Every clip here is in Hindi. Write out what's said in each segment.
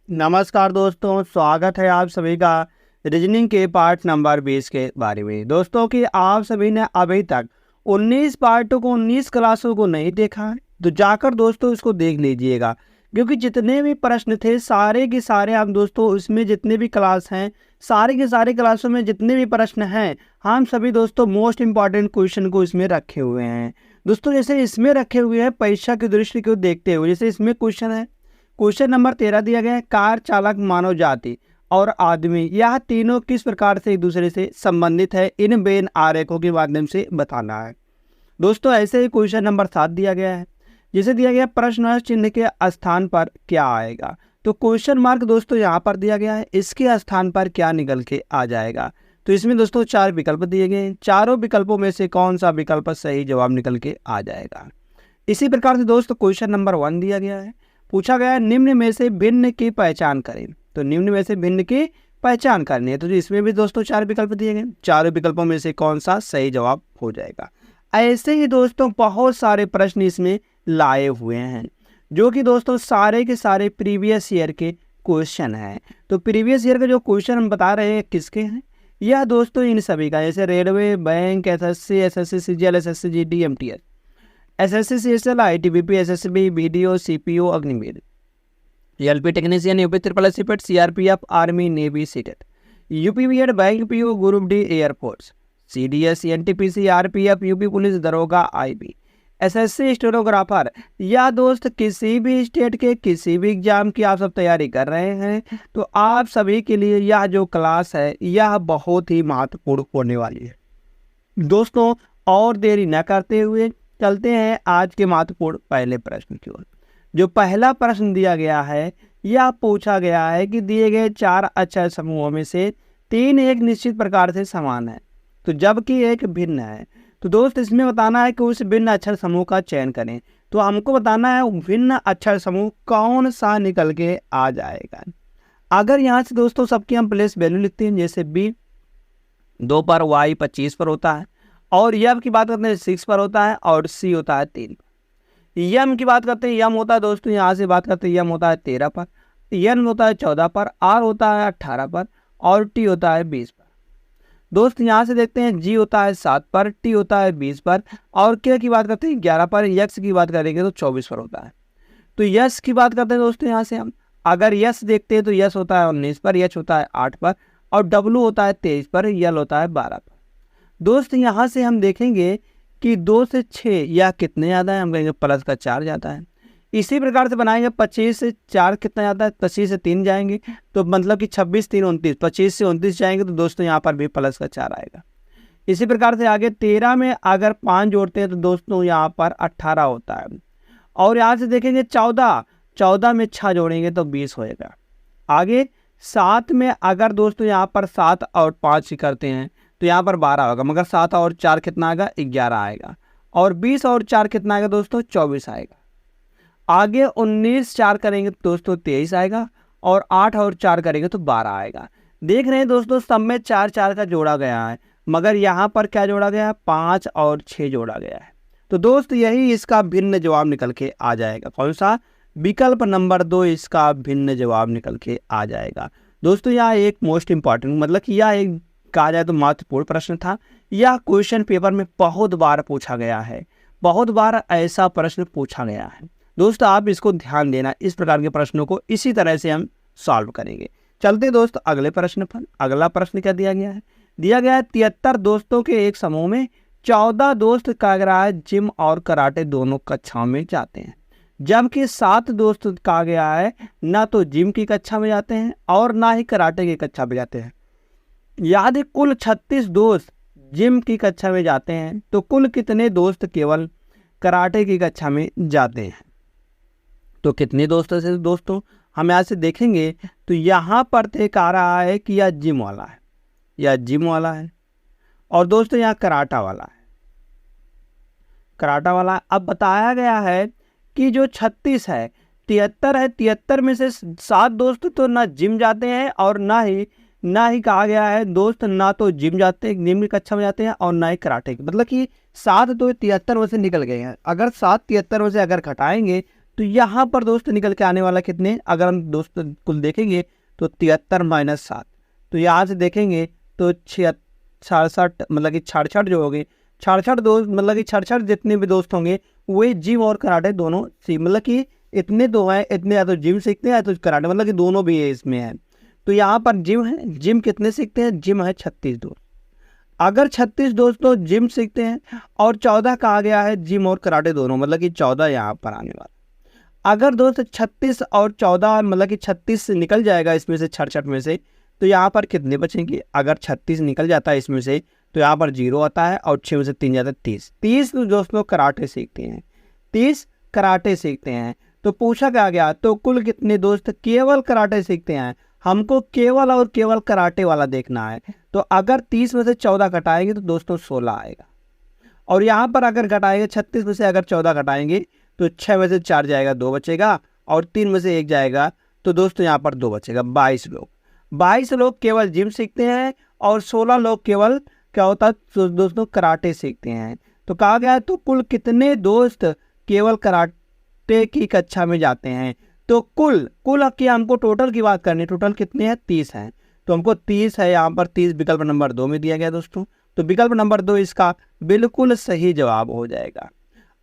नमस्कार दोस्तों, स्वागत है आप सभी का रीजनिंग के पार्ट नंबर 20 के बारे में। दोस्तों कि आप सभी ने अभी तक 19 पार्टों को 19 क्लासों को नहीं देखा है तो जाकर दोस्तों इसको देख लीजिएगा, क्योंकि जितने भी प्रश्न थे सारे के सारे हम दोस्तों उसमें जितने भी क्लास हैं सारे के सारे क्लासों में जितने भी प्रश्न हैं हम सभी दोस्तों मोस्ट इंपॉर्टेंट क्वेश्चन को इसमें रखे हुए हैं। दोस्तों जैसे इसमें रखे हुए हैं परीक्षा की दृष्टि को देखते हुए, जैसे इसमें क्वेश्चन है, क्वेश्चन नंबर 13 दिया गया है, कार चालक मानव जाति और आदमी यह तीनों किस प्रकार से एक दूसरे से संबंधित है, इन बेन आरेखों के माध्यम से बताना है। दोस्तों ऐसे ही क्वेश्चन नंबर 7 दिया गया है, जिसे दिया गया प्रश्न चिन्ह के स्थान पर क्या आएगा। तो क्वेश्चन मार्क दोस्तों यहाँ पर दिया गया है, इसके स्थान पर क्या निकल के आ जाएगा। तो इसमें दोस्तों 4 विकल्प दिए गए हैं, चारों विकल्पों में से कौन सा विकल्प सही जवाब निकल के आ जाएगा। इसी प्रकार से दोस्तों क्वेश्चन नंबर 1 दिया गया है, पूछा गया है निम्न में से भिन्न की पहचान करें। तो निम्न में से भिन्न की पहचान करनी है, तो इसमें भी दोस्तों 4 विकल्प दिए गए, चारों विकल्पों में से कौन सा सही जवाब हो जाएगा। ऐसे ही दोस्तों बहुत सारे प्रश्न इसमें लाए हुए हैं, जो कि दोस्तों सारे के सारे प्रीवियस ईयर के क्वेश्चन हैं। तो प्रीवियस ईयर के जो क्वेश्चन हम बता रहे हैं किसके हैं, यह दोस्तों इन सभी का, जैसे railway, bank, SSC, SSC CGL, SSC GD, MTS, SSC CSL, ITBP, SSB, BDO, CPO, Agniveer, LP technician, UP triple एसपीएट, CRPF, army, navy, CTET, UP BEd, bank PO, group D, air force, CDS, NTPC, RPF, UP police दरोगा, आईबी, एसएससी स्टेनोग्राफर, या दोस्त किसी भी स्टेट के किसी भी एग्जाम की आप सब तैयारी कर रहे हैं तो आप सभी के लिए यह जो क्लास है यह बहुत ही महत्वपूर्ण होने वाली है। दोस्तों और देरी न करते हुए चलते हैं आज के महत्वपूर्ण पहले प्रश्न की ओर। जो पहला प्रश्न दिया गया है यह पूछा गया है कि दिए गए 4 अक्षर समूहों में से 3 एक निश्चित प्रकार से समान है तो जबकि एक भिन्न है। तो दोस्त इसमें बताना है कि उस भिन्न अक्षर समूह का चयन करें। तो हमको बताना है भिन्न अक्षर समूह कौन सा निकल के आ जाएगा। अगर यहाँ से दोस्तों सबकी हम प्लेस वैल्यू लिखते हैं, जैसे बी 2 पर, वाई 25 पर होता है, और यम की बात करते हैं 6 पर होता है, और सी होता है 3 पर। यम की बात करते हैं, यम होता है दोस्तों यहाँ से बात करते हैं, यम होता है 13 पर, एन होता है 14 पर, आर होता है 18 पर, और टी होता है 20 पर। दोस्त यहाँ से देखते हैं जी होता है 7 पर, टी होता है 20 पर, और के की बात करते हैं 11 पर, यक्स की बात करेंगे तो 24 पर होता है। तो यस की बात करते हैं दोस्तों यहाँ से हम, अगर यस देखते हैं तो यस होता है 19 पर, यच होता है 8 पर, और डब्लू होता है 23 पर, यल होता है 12 पर। दोस्त यहाँ से हम देखेंगे कि 2 से 6 या कितने ज़्यादा है, हम कहेंगे प्लस का 4 जाता है। इसी प्रकार से बनाएंगे 25 से 4 कितना जाता है, 25 से 3 जाएंगे तो मतलब कि 26 3 29, 25 से 29 जाएंगे तो दोस्तों यहाँ पर भी प्लस का 4 आएगा। इसी प्रकार से आगे 13 में अगर 5 जोड़ते हैं तो दोस्तों यहाँ पर 18 होता है। और यहाँ से देखेंगे 14 में 6 जोड़ेंगे तो 20 होएगा। आगे 7 में अगर दोस्तों यहाँ पर 7 और 5 ही करते हैं तो यहाँ पर 12 होगा, मगर 7 और 4 कितना आएगा, 11 आएगा। और 20 और 4 कितना आएगा दोस्तों, 24 आएगा। आगे 19 4 करेंगे तो दोस्तों 23 आएगा, और 8 और 4 करेंगे तो 12 आएगा। देख रहे हैं दोस्तों सब में 4 4 का जोड़ा गया है, मगर यहाँ पर क्या जोड़ा गया है, 5 और 6 जोड़ा गया है। तो दोस्त यही इसका भिन्न जवाब निकल के आ जाएगा। कौन सा, विकल्प नंबर 2 इसका भिन्न जवाब निकल के आ जाएगा। दोस्तों यह एक मोस्ट इंपॉर्टेंट, मतलब कि यह एक कहा जाए तो महत्वपूर्ण प्रश्न था। यह क्वेश्चन पेपर में बहुत बार पूछा गया है, बहुत बार ऐसा प्रश्न पूछा गया है। दोस्तों आप इसको ध्यान देना, इस प्रकार के प्रश्नों को इसी तरह से हम सॉल्व करेंगे। चलते दोस्त अगले प्रश्न पर। अगला प्रश्न क्या दिया गया है, दिया गया है 73 दोस्तों के एक समूह में 14 दोस्त कहा गया है जिम और कराटे दोनों कक्षाओं में जाते हैं, जबकि 7 दोस्त कहा गया है ना तो जिम की कक्षा में जाते हैं और ना ही कराटे की कक्षा में जाते हैं। यदि कुल 36 दोस्त जिम की कक्षा में जाते हैं तो कुल कितने दोस्त केवल कराटे की कक्षा में जाते हैं। तो कितने दोस्त से दोस्तों हम यहाँ से देखेंगे तो यहाँ पर तय आ रहा है कि यह जिम वाला है, यह जिम वाला है, और दोस्तों यहाँ कराटा वाला है, कराटा वाला। अब बताया गया है कि जो 36 है, 73 है, 73 में से 7 दोस्त तो ना जिम जाते हैं और ना ही कहा गया है दोस्त ना तो जिम जाते हैं, जिम की कक्षा में जाते हैं, और ना ही कराटे की, मतलब कि 7 तो 73 में से निकल गए हैं। अगर 7 73 में से अगर घटाएंगे तो यहाँ पर दोस्त निकल के आने वाला कितने, अगर हम दोस्त कुल देखेंगे तो 73 माइनस 7, तो यहाँ से देखेंगे तो 66 मतलब कि 66 जो होंगे 66 दोस्त, मतलब कि 66 जितने भी दोस्त होंगे वे जिम और कराटे दोनों मतलब कि इतने दो हैं, इतने या तो जिम सीखते हैं या तो कराटे, मतलब कि दोनों भी है इसमें है। तो यहाँ पर जिम है, जिम कितने सीखते हैं, जिम है 36 दोस्त। अगर 36 दोस्तों जिम सीखते हैं और 14 कहा गया है जिम और कराटे दोनों, मतलब कि 14 यहाँ पर आने वाला। अगर दोस्त 36 और 14 मतलब कि 36 से निकल जाएगा इसमें से 66 में से, तो यहाँ पर कितने बचेंगे, अगर 36 निकल जाता है इसमें से तो यहाँ पर 0 आता है और 6 में से 3 जाता है 30। 30 दोस्तों कराटे सीखते हैं, 30 कराटे सीखते हैं। तो पूछा क्या गया, तो कुल कितने दोस्त केवल कराटे सीखते हैं, हमको केवल और केवल कराटे वाला देखना है। तो अगर 30 में से 14 घटाएंगे तो दोस्तों 16 आएगा, और यहाँ पर अगर घटाएंगे 36 में से अगर 14 घटाएंगे तो 6 में से 4 जाएगा 2 बचेगा, और 3 में से 1 जाएगा तो दोस्तों यहाँ पर 2 बचेगा। 22 लोग, 22 लोग केवल जिम सीखते हैं और 16 लोग केवल क्या होता है दोस्तों कराटे सीखते हैं। तो कहा गया है तो कुल कितने दोस्त केवल कराटे की कक्षा में जाते हैं। तो कुल की हमको टोटल की बात करनी, टोटल कितने हैं, 30 हैं। तो हमको 30 है, यहाँ पर 30 विकल्प नंबर 2 में दिया गया दोस्तों। तो विकल्प नंबर 2 इसका बिल्कुल सही जवाब हो जाएगा।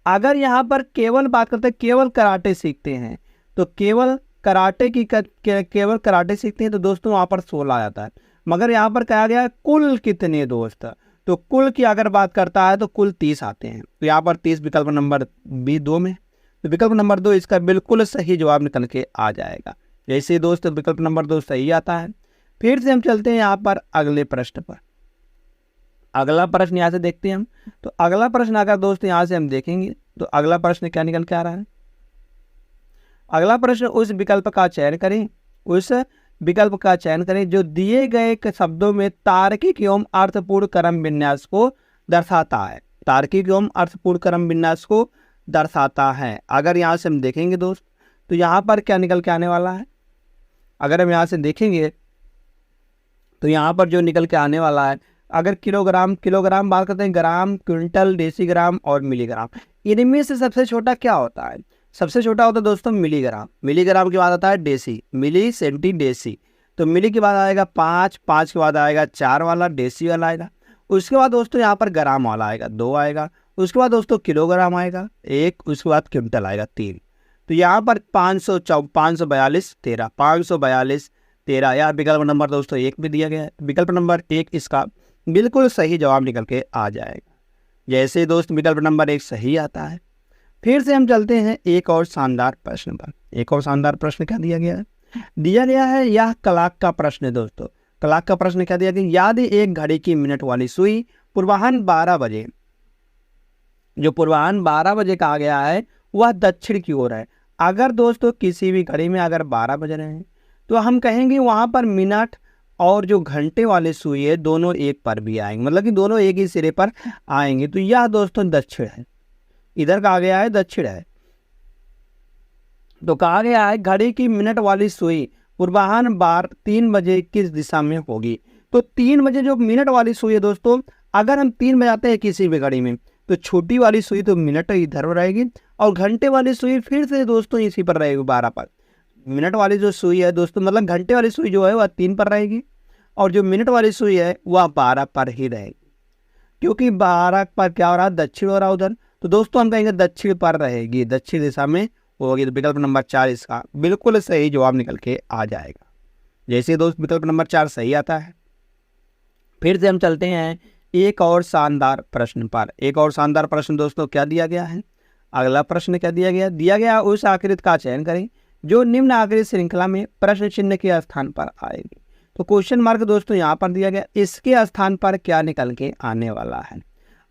अगर यहाँ पर केवल बात करते हैं केवल कराटे सीखते हैं, तो केवल कराटे की केवल कराटे सीखते हैं तो दोस्तों वहाँ पर 16 आ जाता है। मगर यहाँ पर कहा गया है कुल कितने दोस्त, तो कुल की अगर बात करता है तो कुल 30 आते हैं। तो यहाँ पर 30 विकल्प नंबर बी 2 में, तो विकल्प नंबर 2 इसका बिल्कुल सही जवाब निकल के आ जाएगा। जैसे दोस्त विकल्प नंबर 2 सही आता है। फिर से हम चलते हैं यहाँ पर अगले प्रश्न पर। अगला प्रश्न यहाँ से देखते हैं हम। तो अगला प्रश्न अगर दोस्त यहाँ से हम देखेंगे तो अगला प्रश्न क्या निकल के आ रहा है। अगला प्रश्न, उस विकल्प का चयन करें, उस विकल्प का चयन करें जो दिए गए शब्दों में तार्किक एवं अर्थपूर्ण क्रम विन्यास को दर्शाता है। तार्किक एवं अर्थपूर्ण क्रम विन्यास को दर्शाता है। अगर यहाँ से हम देखेंगे दोस्त तो यहाँ पर क्या निकल के आने वाला है, अगर हम यहाँ से देखेंगे तो यहाँ पर जो निकल के आने वाला है, अगर किलोग्राम बात करते हैं, ग्राम, क्विंटल, डेसीग्राम और मिलीग्राम, इनमें से सबसे छोटा क्या होता है, सबसे छोटा होता है दोस्तों मिलीग्राम। मिलीग्राम के बाद आता है डेसी, मिली, सेंटी, डेसी। तो मिली के बाद आएगा 5, 5 के बाद आएगा 4 वाला डेसी वाला आएगा। उसके बाद दोस्तों यहाँ पर ग्राम वाला आएगा 2 आएगा। उसके बाद दोस्तों किलोग्राम आएगा 1, उसके बाद क्विंटल आएगा 3। तो यहाँ पर 542 13, 542 13, या विकल्प नंबर दोस्तों 1 में दिया गया है। विकल्प नंबर 1 इसका बिल्कुल सही जवाब निकल के आ जाएगा। जैसे दोस्त विकल्प नंबर 1 सही आता है। फिर से हम चलते हैं एक और शानदार प्रश्न पर। एक और शानदार प्रश्न क्या दिया गया है, दिया गया है यह कलाक का प्रश्न है दोस्तों। कलाक का प्रश्न क्या दिया गया, यदि एक घड़ी की मिनट वाली सुई पूर्वाह्न 12 बजे, जो पूर्वाह्न 12 बजे कहा गया है वह दक्षिण की ओर है। अगर दोस्तों किसी भी घड़ी में अगर 12 बज रहे हैं तो हम कहेंगे वहाँ पर मिनट और जो घंटे वाले सुई है दोनों एक पर भी आएंगे, मतलब कि दोनों एक ही सिरे पर आएंगे। तो यह दोस्तों दक्षिण है, इधर कहा गया है दक्षिण है। तो कहा गया है घड़ी की मिनट वाली सुई पूर्वाह्न 3 बजे किस दिशा में होगी। तो 3 बजे जो मिनट वाली सुई है दोस्तों, अगर हम 3 बजाते हैं किसी भी घड़ी में तो छोटी वाली सुई तो मिनट इधर रहेगी, और घंटे वाली सुई फिर से दोस्तों इसी पर रहेगी 12 पर। मिनट वाली जो सुई है दोस्तों, मतलब घंटे वाली सुई जो है वह 3 पर रहेगी, और जो मिनट वाली सुई है वह 12 पर ही रहेगी, क्योंकि 12 पर क्या हो रहा है, दक्षिण हो रहा है उधर। तो दोस्तों हम कहेंगे दक्षिण पर रहेगी, दक्षिण दिशा में होगी। तो विकल्प नंबर 4 इसका बिल्कुल सही जवाब निकल के आ जाएगा। जैसे दोस्त विकल्प नंबर 4 सही आता है। फिर से हम चलते हैं एक और शानदार प्रश्न पर। एक और शानदार प्रश्न दोस्तों क्या दिया गया है, अगला प्रश्न क्या दिया गया उस आकृति का चयन करें जो निम्न आकृति श्रृंखला में प्रश्न चिन्ह के स्थान पर आएगी। तो क्वेश्चन मार्क दोस्तों यहाँ पर दिया गया, इसके स्थान पर क्या निकल के आने वाला है।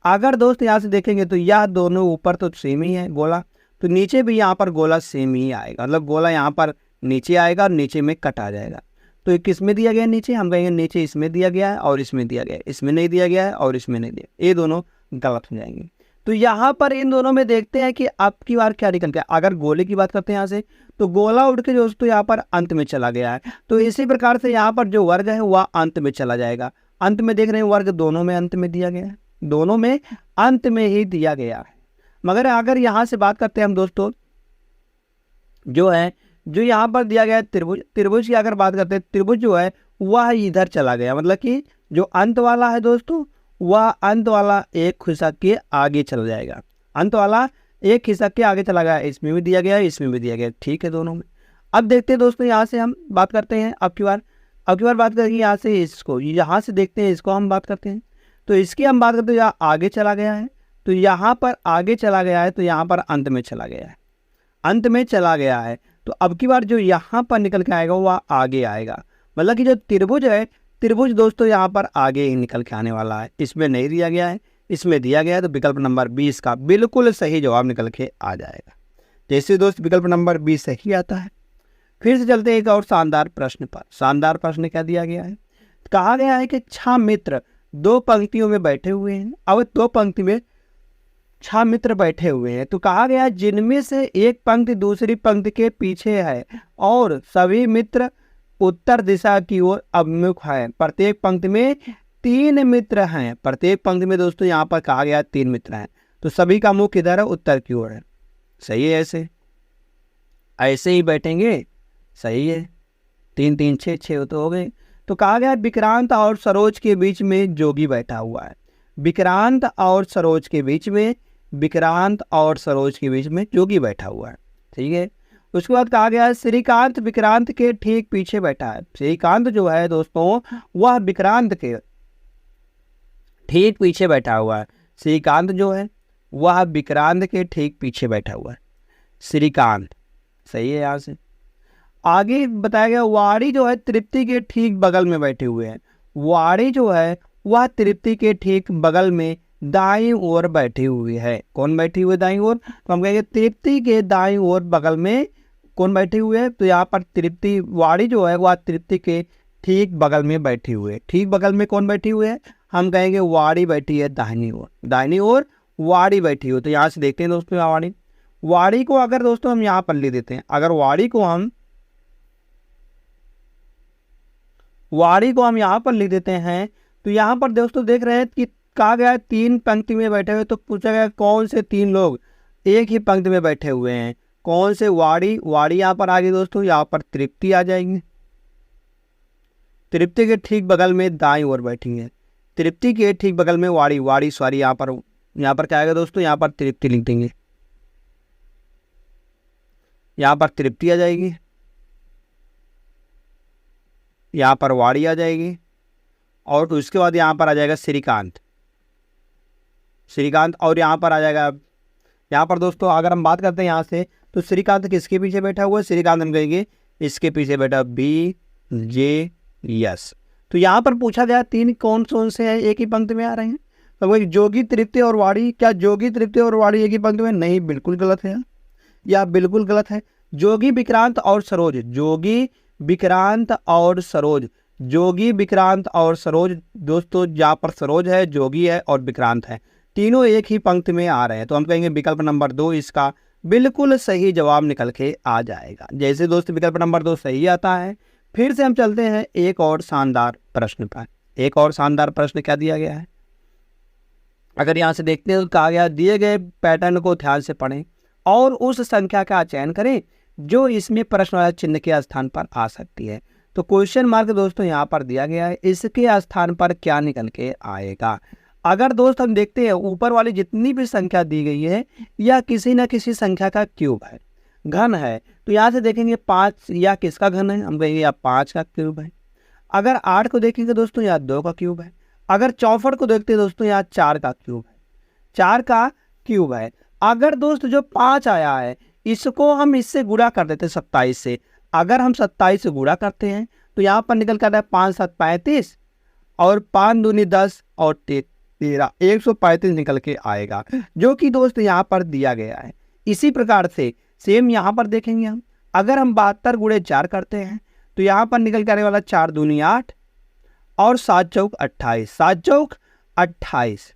अगर दोस्त यहाँ से देखेंगे तो यह दोनों ऊपर तो सेम ही है गोला, तो नीचे भी यहाँ पर गोला सेम ही आएगा, मतलब गोला यहाँ पर नीचे आएगा और नीचे में कट आ जाएगा। तो किस में दिया गया नीचे, हम कहेंगे नीचे इसमें दिया गया है और इसमें दिया गया है, इसमें नहीं दिया गया है और इसमें नहीं दिया, ये दोनों गलत हो जाएंगे। तो यहाँ पर इन दोनों में देखते हैं कि अब की बार क्या निकल गया। अगर गोले की बात करते हैं यहाँ से, तो गोला उठ के दोस्तों यहाँ पर अंत में चला गया है। तो इसी प्रकार से यहाँ पर जो वर्ग है वह अंत में चला जाएगा। अंत में देख रहे हैं वर्ग दोनों में अंत में दिया गया है, दोनों में अंत में ही दिया गया है। मगर अगर यहाँ से बात करते हैं हम दोस्तों, जो है, जो यहाँ पर दिया गया है त्रिभुज, त्रिभुज की अगर बात करते हैं, त्रिभुज जो है वह इधर चला गया, मतलब कि जो अंत वाला है दोस्तों, वह अंत वाला एक खिसक के आगे चला जाएगा, अंत वाला एक खिसक के आगे चला गया। इसमें भी दिया गया है, इसमें भी दिया गया है, ठीक है दोनों में। अब देखते हैं दोस्तों, यहाँ से हम बात करते हैं अब की बार बात करेंगे यहाँ से, इसको यहाँ से देखते हैं, इसको हम बात करते हैं। तो इसकी हम बात करते हैं, यहाँ आगे चला गया है, तो यहाँ पर आगे चला गया है, तो यहाँ पर अंत में चला गया है, अंत में चला गया है। तो अब की बार जो यहाँ पर निकल के आएगा वह आगे आएगा, मतलब कि जो त्रिभुज है, त्रिभुज दोस्तों यहाँ पर आगे ही निकल के आने वाला है। इसमें नहीं दिया गया है, इसमें दिया गया है, तो विकल्प नंबर 20 का बिल्कुल सही जवाब निकल के आ जाएगा। जैसे दोस्त विकल्प नंबर 20 सही आता है। फिर से चलते हैं एक और शानदार प्रश्न पर। शानदार प्रश्न क्या दिया गया है, कहा गया है कि 6 मित्र 2 पंक्तियों में बैठे हुए हैं। अब 2 पंक्ति में 6 मित्र बैठे हुए हैं, तो कहा गया जिनमें से एक पंक्ति दूसरी पंक्ति के पीछे है और सभी मित्र उत्तर दिशा की ओर अभिमुख है। प्रत्येक पंक्ति में 3 मित्र हैं, प्रत्येक पंक्ति में दोस्तों यहाँ पर कहा गया 3 मित्र हैं, तो सभी का मुख इधर है, उत्तर की ओर है। सही है, ऐसे ही बैठेंगे, सही है। 3 3 6 6 तो हो गए। तो कहा गया विक्रांत और सरोज के बीच में जोगी बैठा हुआ है, विक्रांत और सरोज के बीच में, विक्रांत और सरोज के बीच में जोगी बैठा हुआ है, ठीक है। उसके बाद कहा गया श्रीकांत विक्रांत के ठीक पीछे बैठा है। श्रीकांत जो है दोस्तों वह विक्रांत के ठीक पीछे बैठा हुआ है, श्रीकांत जो है वह विक्रांत के ठीक पीछे बैठा हुआ है, श्रीकांत, सही है। यहाँ से आगे बताया गया वाड़ी जो है तृप्ति के ठीक बगल में बैठे हुए हैं, वाड़ी जो है वह तृप्ति के ठीक बगल में दाईं ओर बैठी हुई है। कौन बैठी हुई है दाईं ओर, तो हम कहेंगे तृप्ति के दाईं ओर बगल में कौन बैठे हुए है, तो यहाँ पर तृप्ति, वाड़ी जो है वह तृप्ति के ठीक बगल में बैठी हुई है। ठीक बगल में कौन बैठी हुई है, हम कहेंगे वाड़ी बैठी है दाहिनी ओर, दाहिनी ओर वाड़ी बैठी हुई। तो यहाँ से देखते हैं दोस्तों, वाड़ी, वाड़ी को अगर दोस्तों हम यहाँ पर लिख देते हैं, अगर वाड़ी को हम यहाँ पर लिख देते हैं, तो यहाँ पर दोस्तों देख रहे हैं कि कहा गया 3 पंक्ति में बैठे हुए, तो पूछा गया कौन से 3 लोग एक ही पंक्ति में बैठे हुए हैं, कौन से, वाड़ी, वाड़ी यहाँ पर आ गई दोस्तों, यहाँ पर तृप्ति आ जाएगी, तृप्ति के ठीक बगल में दाईं ओर बैठी है, तृप्ति के ठीक बगल में वाड़ी, वाड़ी सॉरी यहाँ पर क्या आएगा दोस्तों, यहाँ पर तृप्ति लिख देंगे, यहाँ पर तृप्ति आ जाएगी, यहाँ पर वाड़ी आ जाएगी, और तो उसके बाद यहाँ पर आ जाएगा श्रीकांत, श्रीकांत, और यहाँ पर आ जाएगा, यहाँ पर दोस्तों अगर हम बात करते हैं यहाँ से, तो श्रीकांत किसके पीछे बैठा हुआ है, श्रीकांत हम कहेंगे इसके पीछे बैठा, बी जे यस। तो यहाँ पर पूछा गया 3 कौन से हैं एक ही पंक्ति में आ रहे हैं, तो वही जोगी तृप्ति और वाड़ी, क्या जोगी तृप्ति और वाड़ी एक ही पंक्ति में, नहीं, बिल्कुल गलत है, या बिल्कुल गलत है। जोगी विक्रांत और सरोज, जोगी विक्रांत और सरोज, जोगी विक्रांत और सरोज दोस्तों, जहाँ पर सरोज है, जोगी है और विक्रांत है, तीनों एक ही पंक्ति में आ रहे हैं, तो हम कहेंगे विकल्प नंबर 2 इसका बिल्कुल सही जवाब निकल के आ जाएगा। जैसे दोस्तों विकल्प नंबर 2 सही आता है। फिर से हम चलते हैं एक और शानदार प्रश्न पर। एक और शानदार प्रश्न क्या दिया गया है, अगर यहाँ से देखते हैं तो कहा गया दिए गए पैटर्न को ध्यान से पढ़ें और उस संख्या का चयन करें जो इसमें प्रश्नवाचक चिन्ह के स्थान पर आ सकती है। तो क्वेश्चन मार्क दोस्तों यहाँ पर दिया गया है, इसके स्थान पर क्या निकल के आएगा। अगर दोस्त हम देखते हैं ऊपर वाली जितनी भी संख्या दी गई है या किसी न किसी संख्या का क्यूब है, घन है, तो यहाँ से देखेंगे 5 या किसका घन है, हम कहेंगे या 5 का क्यूब है। अगर 8 को देखेंगे दोस्तों यहाँ 2 का क्यूब है। अगर 64 को देखते हैं दोस्तों यहाँ 4 का क्यूब है, 4 का क्यूब है। अगर दोस्त जो 5 आया है इसको हम इससे गुणा कर देते हैं 27 से, अगर हम 27 से गुणा करते हैं तो यहाँ पर निकल कर 5 7 35 और 5 दूनी 10 और 13 135 निकल के आएगा, जो कि दोस्त यहाँ पर दिया गया है। इसी प्रकार से सेम यहाँ पर देखेंगे हम, अगर हम 72 गुणे 4 करते हैं तो यहाँ पर निकल के आने वाला 4 दूनी 8 और 7 चौक 28, 7 चौक 28,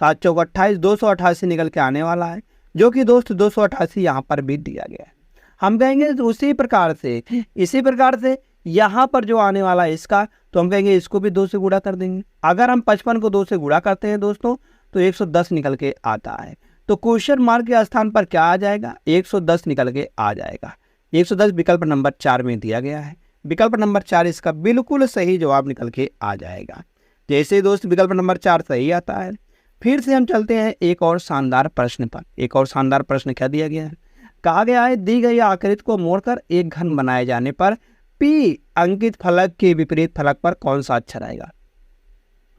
7 चौक 28, 288 निकल के आने वाला है, जो कि दोस्त 288 यहाँ पर भी दिया गया है। हम कहेंगे उसी प्रकार से यहाँ पर जो आने वाला है इसका, तो हम कहेंगे इसको भी 2 से गुणा कर देंगे। अगर हम 55 को 2 से गुणा करते हैं दोस्तों तो 110 निकल के आता है। तो क्वेश्चन मार्क के स्थान पर क्या आ जाएगा, 110 निकल के आ जाएगा। 110 विकल्प नंबर 4 में दिया गया है। विकल्प नंबर 4 इसका बिल्कुल सही जवाब निकल के आ जाएगा। जैसे दोस्त विकल्प नंबर 4 सही आता है, फिर से हम चलते हैं एक और शानदार प्रश्न पर। एक और शानदार प्रश्न क्या दिया गया है, कहा गया है दी गई आकृति को मोड़कर एक घन बनाए जाने पर P अंकित फलक के विपरीत फलक पर कौन सा अक्षर आएगा।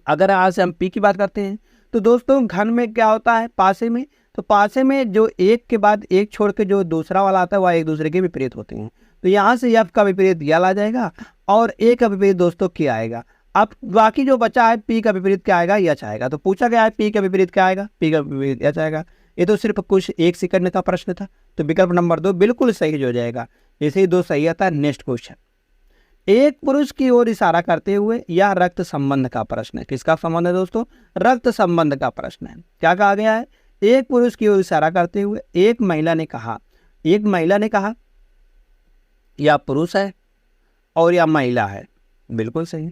अगर आज से हम P की बात करते हैं तो दोस्तों घन में क्या होता है, पासे में, तो पासे में जो एक के बाद एक छोड़ के जो दूसरा वाला आता है वह एक दूसरे के विपरीत होते हैं। तो यहाँ से F का विपरीत यल आ जाएगा और A का विपरीत दोस्तों क्या आएगा। अब बाकी जो बचा है P का विपरीत क्या आएगा, यच आएगा। तो पूछा गया है P का विपरीत क्या आएगा, P का विपरीत यच आएगा। ये तो सिर्फ कुछ 1 सेकंड का प्रश्न था, तो विकल्प नंबर 2 बिल्कुल सही हो जाएगा। जैसे ही 2 सही आता है, नेक्स्ट क्वेश्चन, एक पुरुष की ओर इशारा करते हुए यह रक्त संबंध का प्रश्न है। किसका संबंध है दोस्तों, रक्त संबंध का प्रश्न है। क्या कहा गया है, एक पुरुष की ओर इशारा करते हुए एक महिला ने कहा, एक महिला ने कहा यह पुरुष है और यह महिला है। बिल्कुल सही।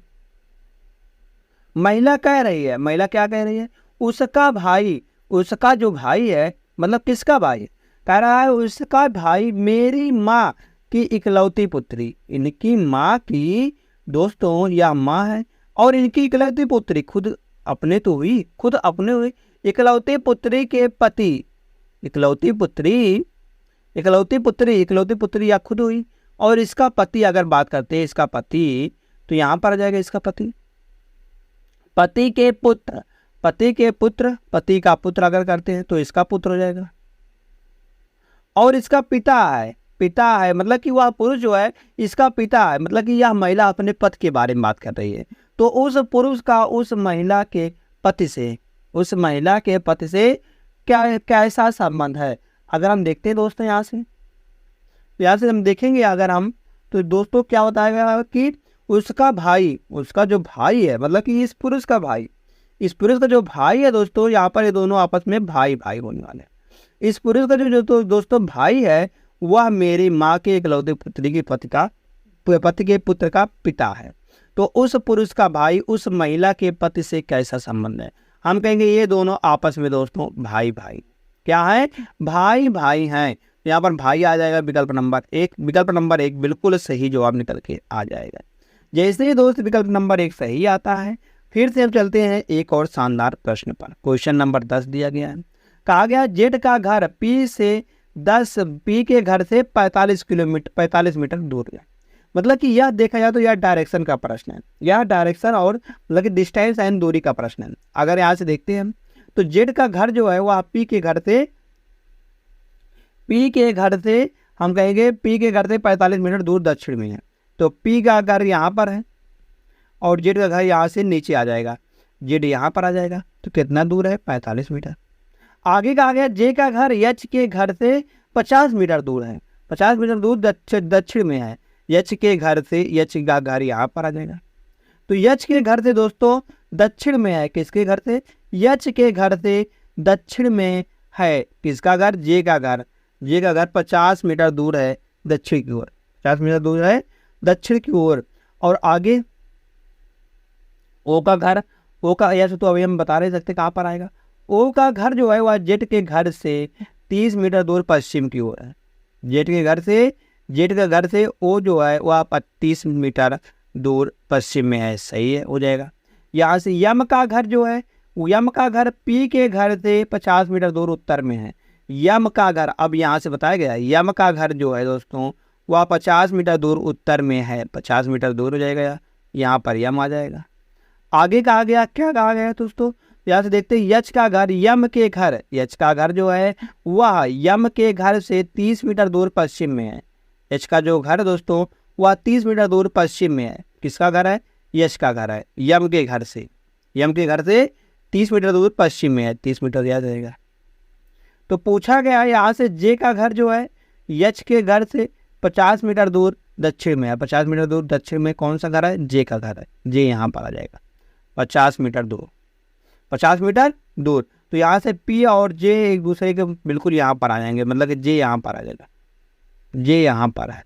महिला कह रही है, महिला क्या कह रही है, उसका भाई, उसका जो भाई है, मतलब किसका भाई, कह रहा है उसका भाई मेरी माँ की इकलौती पुत्री। इनकी माँ की दोस्तों या माँ है और इनकी इकलौती पुत्री खुद अपने तो हुई, खुद अपने हुई, इकलौती पुत्री के पति, इकलौती पुत्री, इकलौती पुत्री, इकलौती पुत्री या खुद हुई, और इसका पति अगर बात करते हैं, इसका पति, तो यहाँ पर आ जाएगा इसका पति, पति के पुत्र, पति के पुत्र, पति का पुत्र अगर करते हैं तो इसका पुत्र हो जाएगा। और इसका पिता है, पिता है मतलब कि वह पुरुष जो है इसका पिता है, मतलब कि यह महिला अपने पति के बारे में बात कर रही है। तो उस पुरुष का उस महिला के पति से, उस महिला के पति से क्या कैसा संबंध है। अगर हम देखते हैं दोस्तों यहाँ से, तो यहाँ से हम देखेंगे अगर हम, तो दोस्तों क्या बताएगा कि उसका भाई, उसका जो भाई है, मतलब कि इस पुरुष का भाई, इस पुरुष का जो भाई है दोस्तों, यहाँ पर ये दोनों आपस में भाई भाई होने वाले हैं। इस पुरुष का जो तो दोस्तों भाई है वह मेरी माँ के इकलौते पुत्री की पति के पुत्र का पिता है। तो उस पुरुष का भाई उस महिला के पति से कैसा संबंध है, हम कहेंगे ये दोनों आपस में दोस्तों भाई भाई, क्या है, भाई भाई हैं। यहाँ पर भाई आ जाएगा विकल्प नंबर 1, विकल्प नंबर 1 बिल्कुल सही जवाब निकल के आ जाएगा। जैसे ही दोस्त विकल्प नंबर 1 सही आता है, फिर से हम चलते हैं एक और शानदार प्रश्न पर। क्वेश्चन नंबर 10 दिया गया है, कहा गया जेड का घर P से 10 P के घर से 45 मीटर दूर है। मतलब कि यह देखा जाए तो यह डायरेक्शन का प्रश्न है, यह डायरेक्शन और मतलब कि डिस्टेंस एंड दूरी का प्रश्न है। अगर यहाँ से देखते हैं हम, तो जेड का घर जो है वह P के घर से हम कहेंगे P के घर से 45 मीटर दूर दक्षिण में है। तो P का घर यहाँ पर है और जेड का घर यहाँ से नीचे आ जाएगा, जेड यहाँ पर आ जाएगा। तो कितना दूर है, 45 मीटर। आगे कहा गया जे का घर यच के घर से 50 मीटर दूर है, 50 मीटर दूर दक्षिण में है। यच के घर से, यच का घर यहाँ पर आ जाएगा। तो यच के घर से दोस्तों दक्षिण में है, किसके घर से, यच के घर से दक्षिण में है किसका घर, जे का घर। जे का घर 50 मीटर दूर है दक्षिण की ओर, 50 मीटर दूर है दक्षिण की ओर। और आगे ओ का घर, ओ का यच तो अभी हम बता नहीं सकते कहाँ पर आएगा। ओ का घर जो है वह जेड के घर से 30 मीटर दूर पश्चिम की ओर है। जेड के घर से, जेड के घर से ओ जो है वह 30 मीटर दूर पश्चिम में है, सही है, हो जाएगा। यहाँ से यम का घर जो है, यम का घर P के घर से 50 मीटर दूर उत्तर में है। यम का घर, अब यहाँ से बताया गया यम का घर जो है दोस्तों वह 50 मीटर दूर उत्तर में है, 50 मीटर दूर हो जाएगा, यहाँ पर यम आ जाएगा। आगे कहा गया, क्या कहा गया दोस्तों, यहाँ से देखते हैं यच का घर यम के घर, यच का घर जो है वह यम के घर से 30 मीटर दूर पश्चिम में है। यच का जो घर दोस्तों वह 30 मीटर दूर पश्चिम में है, किसका घर है, यच का घर है, यम के घर से, यम के घर से 30 मीटर दूर पश्चिम में है, 30 मीटर याद रहेगा। तो पूछा गया यहाँ से जे का घर जो है यच के घर से 50 मीटर दूर दक्षिण में है, 50 मीटर दूर दक्षिण में कौन सा घर है, जे का घर है, जे यहाँ पर आ जाएगा 50 मीटर दूर, 50 मीटर दूर। तो यहाँ से P और J एक दूसरे के बिल्कुल यहाँ पर आ जाएंगे, मतलब कि J यहाँ पर आ जाएगा, J यहाँ पर है।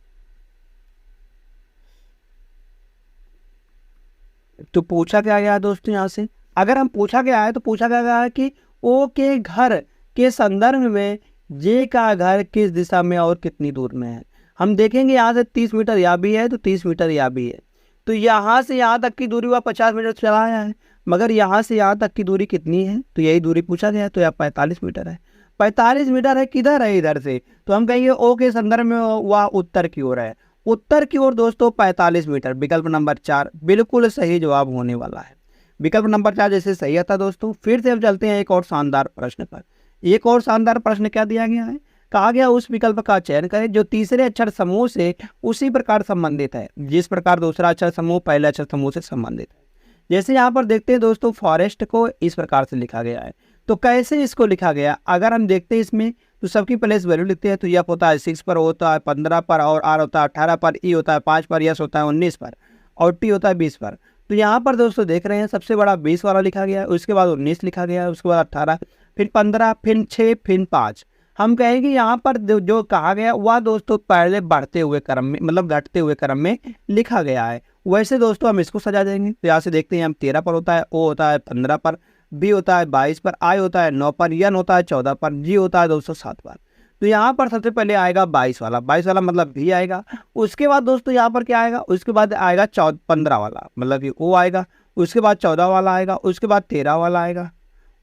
तो पूछा क्या गया दोस्तों यहाँ से, अगर हम पूछा गया है तो पूछा गया है कि O के घर के संदर्भ में जे का घर किस दिशा में और कितनी दूर में है। हम देखेंगे यहाँ से 30 मीटर यहाँ भी है तो 30 मीटर यहाँ भी है, तो यहाँ से यहाँ तक की दूरी वह 50 मीटर चला आया है, मगर यहाँ से यहाँ तक की दूरी कितनी है, तो यही दूरी पूछा गया है, तो यहाँ 45 मीटर है। 45 मीटर है, किधर है, इधर से, तो हम कहेंगे ओ के संदर्भ में वह उत्तर की ओर है। उत्तर की ओर दोस्तों 45 मीटर, विकल्प नंबर 4 बिल्कुल सही जवाब होने वाला है। विकल्प नंबर 4 जैसे सही आता दोस्तों। फिर से हम चलते हैं एक और शानदार प्रश्न पर। एक और शानदार प्रश्न क्या दिया गया है, कहा गया उस विकल्प का चयन करें जो तीसरे अक्षर समूह से उसी प्रकार संबंधित है जिस प्रकार दूसरा अक्षर समूह पहले अक्षर समूह से संबंधित है। जैसे यहाँ पर देखते हैं दोस्तों, फॉरेस्ट को इस प्रकार से लिखा गया है, तो कैसे इसको लिखा गया, अगर हम देखते हैं इसमें तो सबकी प्लेस वैल्यू लिखते हैं, तो यह होता है 6 पर, होता है 15 पर, और आर होता है 18 पर, ई होता है 5 पर, यस होता है 19 पर, और टी होता है 20 पर। तो यहाँ पर दोस्तों देख रहे हैं सबसे बड़ा 20 वाला लिखा गया है, उसके बाद 19 लिखा गया है, उसके बाद 18, फिर 15, फिर 6, फिर 5। हम कहेंगे यहाँ पर जो कहा गया वह दोस्तों पहले बढ़ते हुए क्रम में, मतलब घटते हुए क्रम में लिखा गया है। वैसे दोस्तों हम इसको सजा देंगे, तो यहाँ से देखते हैं हम 13 पर होता है, ओ होता है 15 पर, बी होता है 22 पर, आई होता है 9 पर, एन होता है 14 पर, जी होता है 207 पर। तो यहाँ पर सबसे पहले आएगा 22 वाला, 22 वाला मतलब भी आएगा। उसके बाद दोस्तों यहाँ पर क्या आएगा, उसके बाद आएगा 15 वाला, मतलब कि ओ आएगा। उसके बाद 14 वाला आएगा, उसके बाद 13 वाला आएगा,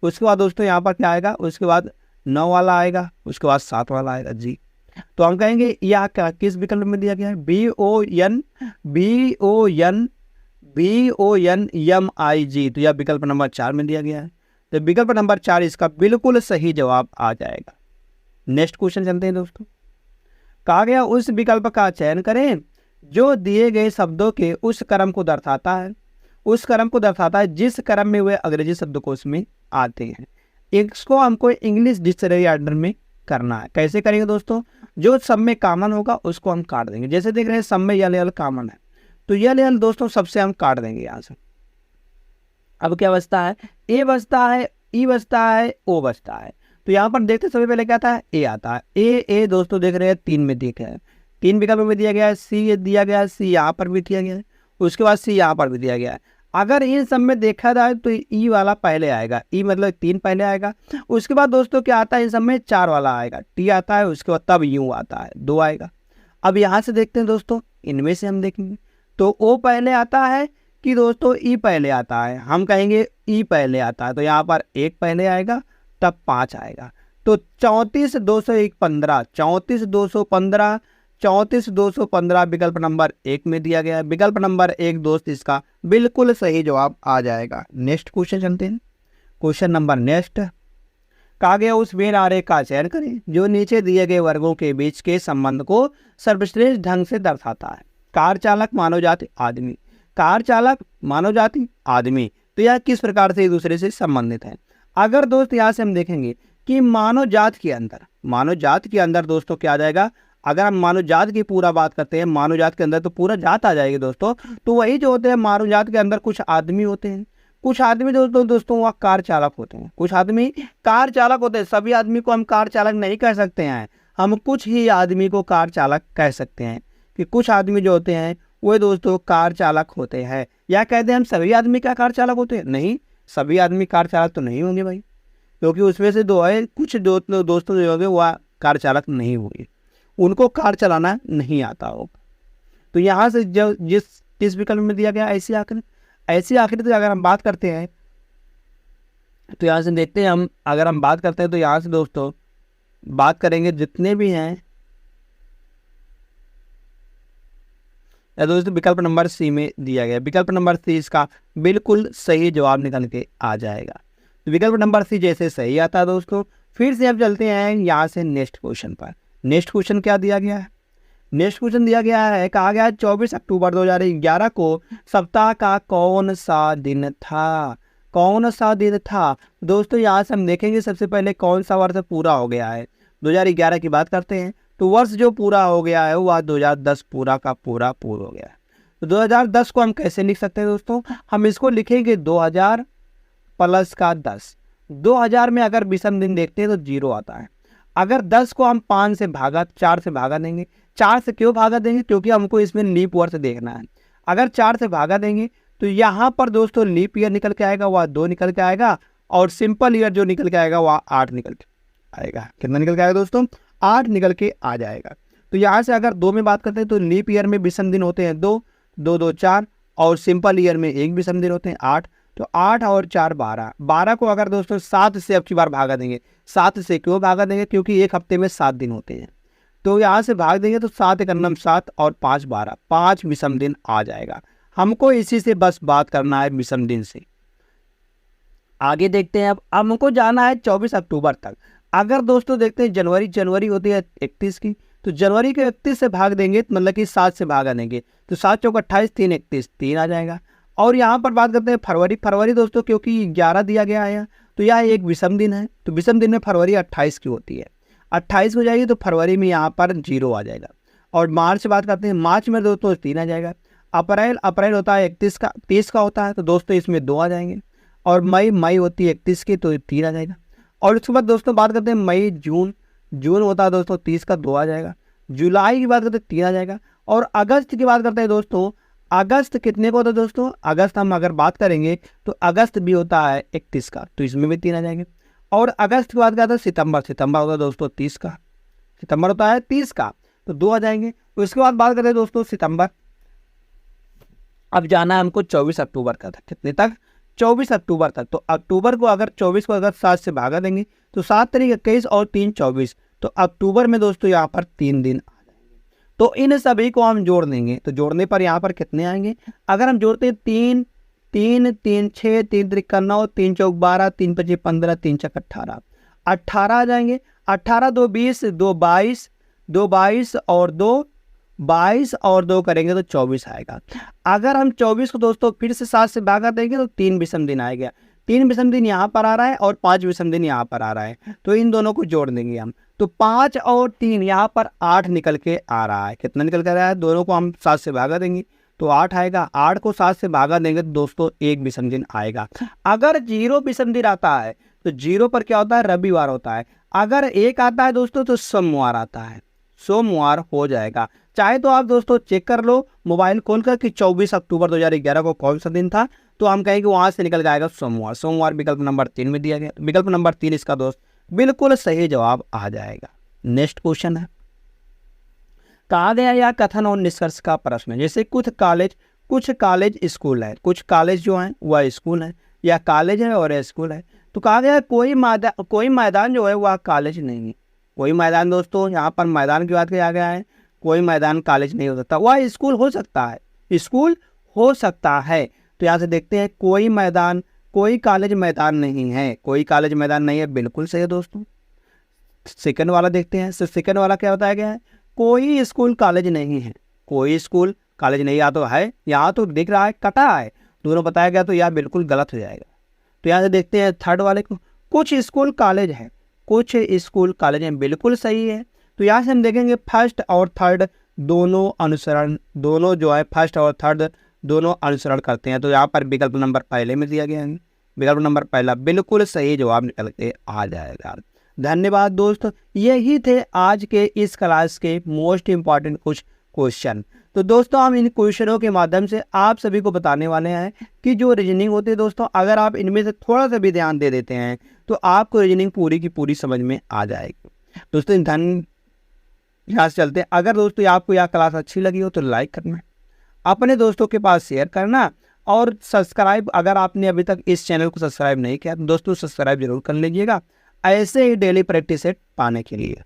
उसके बाद दोस्तों यहाँ पर क्या आएगा, उसके बाद 9 वाला आएगा, उसके बाद 7 वाला आएगा जी। तो हम कहेंगे यह क्या किस विकल्प में दिया गया है, BON तो यह विकल्प नंबर 4 में दिया गया है। तो विकल्प नंबर 4 इसका बिल्कुल सही जवाब आ जाएगा। नेक्स्ट क्वेश्चन चलते हैं दोस्तों। कहा गया उस विकल्प का चयन करें जो दिए गए शब्दों के उस क्रम को दर्शाता है, उस क्रम को दर्शाता है जिस क्रम में वे अंग्रेजी शब्दकोश में आते हैं। इसको हमको इंग्लिश डिक्शनरी ऑर्डर में करना है। कैसे करेंगे दोस्तों, जो सब में कॉमन होगा उसको हम काट देंगे। जैसे देख रहे हैं सब में यल कॉमन है, तो यल दोस्तों सबसे हम काट देंगे यहाँ से। अब क्या बचता है, ए बचता है, ई बचता है, ओ बचता है। तो यहाँ पर देखते सबसे पहले क्या आता है, ए आता है। ए दोस्तों देख रहे हैं 3 में दिख है, 3 विकल्प में दिया गया है, सी दिया गया है, सी यहाँ पर भी दिया गया है, उसके बाद सी यहाँ पर भी दिया गया है। अगर इन सब में देखा जाए तो ई वाला पहले आएगा, ई मतलब 3 पहले आएगा। उसके बाद दोस्तों क्या आता है, इन सब में 4 वाला आएगा, टी आता है, उसके बाद तब यू आता है, 2 आएगा। अब यहाँ से देखते हैं दोस्तों, इनमें से हम देखेंगे तो ओ पहले आता है कि दोस्तों ई पहले आता है। हम कहेंगे ई पहले आता है, तो यहाँ पर 1 पहले आएगा तब 5 आएगा। तो 34 201 15, 34 215, 34 215 विकल्प नंबर 1 में दिया गया है। विकल्प नंबर 1 दोस्त इसका बिल्कुल सही जवाब आ जाएगा। नेक्स्ट क्वेश्चन चलते हैं। क्वेश्चन नंबर नेक्स्ट, कहा गया उस वेन आरेख का चयन करें जो नीचे दिए गए वर्गों के बीच के संबंध को सर्वश्रेष्ठ ढंग से दर्शाता है। कार चालक मानव जाति आदमी, कार चालक मानव जाति आदमी, तो यह किस प्रकार से एक दूसरे से संबंधित है। अगर दोस्त यहाँ से हम देखेंगे कि मानव जात के अंदर दोस्तों क्या आ जाएगा, अगर हम मानव जात की पूरा बात करते हैं, मानव जात के अंदर तो पूरा जात आ जाएगी दोस्तों। तो वही जो होते हैं मानव जात के अंदर कुछ आदमी होते हैं, कुछ आदमी दोस्तों वह कार चालक होते हैं, कुछ आदमी कार चालक होते हैं। सभी आदमी को हम कार चालक नहीं कह सकते हैं, हम कुछ ही आदमी को कार चालक कह सकते हैं कि कुछ आदमी जो होते हैं वो दोस्तों कार चालक होते हैं। या कहते हैं हम सभी आदमी क्या कार चालक होते हैं, नहीं, सभी आदमी कार चालक तो नहीं होंगे भाई, क्योंकि उसमें से 2 है, कुछ दोस्तों जो होंगे वह कार चालक नहीं होंगे, उनको कार चलाना नहीं आता होगा। तो यहाँ से जो जिस विकल्प में दिया गया ऐसी आखिरी अगर हम बात करते हैं तो यहाँ से देखते हैं हम, अगर हम बात करते हैं तो यहाँ से दोस्तों बात करेंगे जितने भी हैं दोस्तों, विकल्प नंबर सी में दिया गया। विकल्प नंबर सी इसका बिल्कुल सही जवाब निकल के आ जाएगा। तो विकल्प नंबर सी जैसे सही आता है दोस्तों। फिर से अब चलते हैं यहाँ से नेक्स्ट क्वेश्चन पर। नेक्स्ट क्वेश्चन क्या दिया गया है, नेक्स्ट क्वेश्चन दिया गया है, कहा गया 24 अक्टूबर 2011 को सप्ताह का कौन सा दिन था, कौन सा दिन था दोस्तों। यहाँ से हम देखेंगे सबसे पहले कौन सा वर्ष पूरा हो गया है। 2011 की बात करते हैं तो वर्ष जो पूरा हो गया है वह 2010 पूरा का पूरा हो गया है। तो 2010 को हम कैसे लिख सकते हैं दोस्तों, हम इसको लिखेंगे 2000 प्लस का 10। 2000 में अगर विषम दिन देखते हैं तो 0 आता है। अगर 10 को हम 4 से भागा देंगे, 4 से क्यों भागा देंगे, क्योंकि हमको इसमें लीप वर्ष देखना है। अगर 4 से भागा देंगे तो यहाँ पर दोस्तों लीप ईयर निकल के आएगा, वह 2 निकल के आएगा, और सिंपल ईयर जो निकल के आएगा वह 8 निकल के आएगा। कितना निकल के आएगा दोस्तों? 8 निकल के आ जाएगा। तो यहाँ से अगर 2 में बात करते हैं तो लीप ईयर में विषम दिन होते हैं 2, 2 2 4, और सिंपल ईयर में एक विषम दिन होते हैं 8। तो 8 और 4 12, 12 को अगर दोस्तों 7 से अब की बार भागा देंगे, 7 से क्यों भागा देंगे? क्योंकि एक हफ्ते में 7 दिन होते हैं, तो यहाँ से भाग देंगे तो 7 एक अन्नम 7 और 5 12, 5 विषम दिन आ जाएगा। हमको इसी से बस बात करना है विषम दिन से। आगे देखते हैं। अब हमको जाना है 24 अक्टूबर तक। अगर दोस्तों देखते हैं जनवरी होती है 31 की, तो जनवरी के 31 से भाग देंगे मतलब कि 7 से भागा देंगे, तो 7 चौक 28, 3 31, 3 आ जाएगा। और यहाँ पर बात करते हैं फरवरी दोस्तों, क्योंकि 11 दिया गया है तो यह एक विषम दिन है, तो विषम दिन में फरवरी 28 की होती है, 28 हो जाएगी, तो फरवरी में यहाँ पर 0 आ जाएगा। और मार्च से बात करते हैं, मार्च में दोस्तों 3 आ जाएगा। अप्रैल होता है 30 का होता है, तो दोस्तों इसमें 2 आ जाएंगे। और मई होती है 31 की, तो 3 आ जाएगा। और उसके बाद दोस्तों बात करते हैं मई जून होता है दोस्तों 30 का, 2 आ जाएगा। जुलाई की बात करते हैं 3 आ जाएगा। और अगस्त की बात करते हैं दोस्तों, अगस्त कितने को होता है दोस्तों? अगस्त हम अगर बात करेंगे तो अगस्त भी होता है 31 का, तो इसमें भी 3 आ जाएंगे। और अगस्त की बात करते हैं सितंबर होता है दोस्तों 30 का, सितंबर होता है 30 का, तो 2 आ जाएंगे। तो इसके बाद बात करते हैं दोस्तों सितंबर। अब जाना है हमको 24 अक्टूबर का था, कितने तक? 24 अक्टूबर तक। तो अक्टूबर को अगर 24 को अगर 7 से भागा देंगे तो 7 तारीख 21 और 3 24, तो अक्टूबर में दोस्तों यहाँ पर 3 दिन आ जाएंगे। तो इन सभी को हम जोड़ देंगे, तो जोड़ने पर यहाँ पर कितने आएंगे? अगर हम जोड़ते हैं 3 3 3 6, 3 3 9, 3 चौक 12, 3 5 15, 3 चक 18, 18 आ जाएंगे। 18 2 20, 2 22, 2 22 और 2 22 और 2 करेंगे तो 24 आएगा। अगर हम 24 को दोस्तों फिर से 7 से भागा देंगे तो 3 विषम दिन आएगा। 3 विषम दिन यहाँ पर आ रहा है और 5 विषम दिन यहाँ पर आ रहा है, तो इन दोनों को जोड़ देंगे हम। तो 5 और 3 यहाँ पर 8 निकल के आ रहा है। कितना निकल के आ रहा है? दोनों को हम 7 से भागा देंगे तो 8 आएगा। 8 को 7 से भागा देंगे तो दोस्तों 1 विषम दिन आएगा। अगर 0 विषम दिन आता है तो 0 पर क्या होता है? रविवार होता है। अगर 1 आता है दोस्तों तो सोमवार आता है, सोमवार हो जाएगा। चाहे तो आप दोस्तों चेक कर लो मोबाइल खोलकर कि 24 अक्टूबर 2011 को कौन सा दिन था, तो हम कहेंगे वहां से निकल जाएगा सोमवार विकल्प नंबर 3 में दिया गया। विकल्प नंबर 3 इसका दोस्त बिल्कुल सही जवाब आ जाएगा। नेक्स्ट क्वेश्चन है, कहा गया या कथन और निष्कर्ष का प्रश्न है। जैसे कुछ कॉलेज स्कूल है, कुछ कॉलेज जो है वह स्कूल है, या कॉलेज है और स्कूल है। तो कहा गया कोई मैदान जो है वह कॉलेज नहीं है। कोई मैदान दोस्तों, यहाँ पर मैदान की बात किया गया है, कोई मैदान कॉलेज नहीं हो सकता, वह स्कूल हो सकता है, स्कूल हो सकता है। तो यहाँ से देखते हैं कोई मैदान, कोई कॉलेज मैदान नहीं है, कोई कॉलेज मैदान नहीं है, बिल्कुल सही है दोस्तों। सेकंड वाला देखते हैं। सेकंड वाला क्या बताया गया है? कोई स्कूल कॉलेज नहीं है, कोई स्कूल कॉलेज नहीं, या तो है, यहाँ तो दिख रहा है कटा है, दोनों बताया गया तो यह बिल्कुल गलत हो जाएगा। तो यहाँ से देखते हैं थर्ड वाले को, कुछ स्कूल कॉलेज है, कुछ स्कूल कॉलेज हैं, बिल्कुल सही है। तो यहाँ से हम देखेंगे फर्स्ट और थर्ड दोनों जो है फर्स्ट और थर्ड दोनों अनुसरण करते हैं। तो यहाँ पर विकल्प नंबर पहले में दिया गया है, विकल्प नंबर पहला बिल्कुल सही जवाब निकल के आ जाएगा। धन्यवाद दोस्त, यही थे आज के इस क्लास के मोस्ट इम्पॉर्टेंट कुछ क्वेश्चन। तो दोस्तों हम इन क्वेश्चनों के माध्यम से आप सभी को बताने वाले हैं कि जो रीजनिंग होती है दोस्तों, अगर आप इनमें से थोड़ा सा भी ध्यान दे देते हैं तो आपको रीजनिंग पूरी की पूरी समझ में आ जाएगी। दोस्तों यहाँ से चलते हैं। अगर दोस्तों आपको यह क्लास अच्छी लगी हो तो लाइक करना, अपने दोस्तों के पास शेयर करना, और सब्सक्राइब, अगर आपने अभी तक इस चैनल को सब्सक्राइब नहीं किया तो दोस्तों सब्सक्राइब जरूर कर लीजिएगा ऐसे ही डेली प्रैक्टिस सेट पाने के लिए।